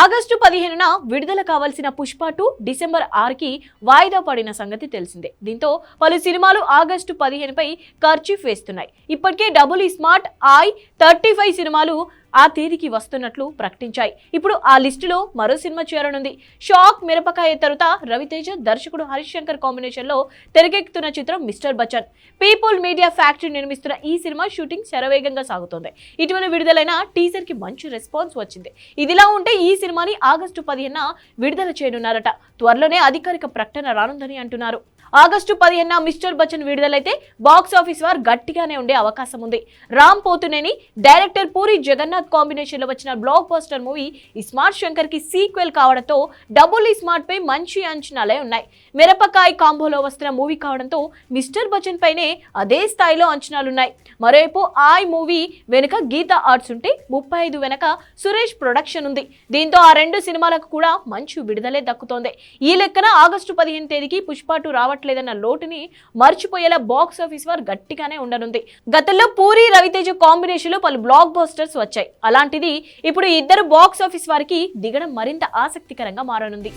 August 15న విడుదల కావాల్సిన Pushpa 2 December 6కి వాయిదా పడిన సంగతి తెలిసిందే. దీంతో పలు సినిమాలు ఆగస్టు 15పై ఖర్చీఫ్ వేస్తున్నాయి. ఇప్పటికే డబుల్ స్మార్ట్ ఐ 35 సినిమాలు ఆ తేదీకి వస్తున్నట్లు ప్రకటించాయి. ఇప్పుడు ఆ లిస్టులో మరో సినిమా చేరనుంది. షాక్ మిరపకాయ తరువాత రవితేజ దర్శకుడు హరీష్ శంకర్ కాంబినేషన్ లో తెరకెక్కుతున్న చిత్రం mister Bachchan. People media factory నిర్మిస్తున్న ఈ సినిమా షూటింగ్ శరవేగంగా సాగుతోంది. ఇటీవల విడుదలైన టీజర్ కి మంచి రెస్పాన్స్ వచ్చింది. ఇదిలా ఉంటే ఈ సినిమాని ఆగస్టు 15న విడుదల చేయనున్నారట. త్వరలోనే అధికారిక ప్రకటన రానుందని అంటున్నారు. ఆగస్టు 15న మిస్టర్ బచ్చన్ విడుదలైతే బాక్స్ ఆఫీస్ వార్ గట్టిగానే ఉండే అవకాశం ఉంది. రామ్ పోతునేని, డైరెక్టర్ పూరి జగన్నాథ్ కాంబినేషన్ లో వచ్చిన blockbuster movie smart Shankar కి సీక్వెల్ కావడంతో డబుల్ స్మార్ట్ పై మంచి అంచనాలే ఉన్నాయి. మిరపకాయ్ కాంబోలో వస్తున్న మూవీ కావడంతో మిస్టర్ బచ్చన్ పైనే అదే స్థాయిలో అంచనాలున్నాయి. మరోవైపు ఐ మూవీ వెనుక గీతా ఆర్ట్స్ ఉంటే 35 వెనక సురేష్ ప్రొడక్షన్ ఉంది. దీంతో ఆ రెండు సినిమాలకు కూడా మంచి విడుదలే దక్కుతోంది. ఈ లెక్కన ఆగస్టు 15 తేదీకి పుష్ప 2 రావట్లేదన్న లోటుని మర్చిపోయేలా బాక్స్ ఆఫీస్ వార్ గట్టిగానే ఉండనుంది. గతంలో పూరి రవితేజ కాంబినేషన్ లో పలు బ్లాక్ బస్టర్స్ వచ్చాయి. అలాంటిది ఇప్పుడు ఇద్దరు బాక్స్ ఆఫీస్ వారికి దిగడం మరింత ఆసక్తికరంగా మారనుంది.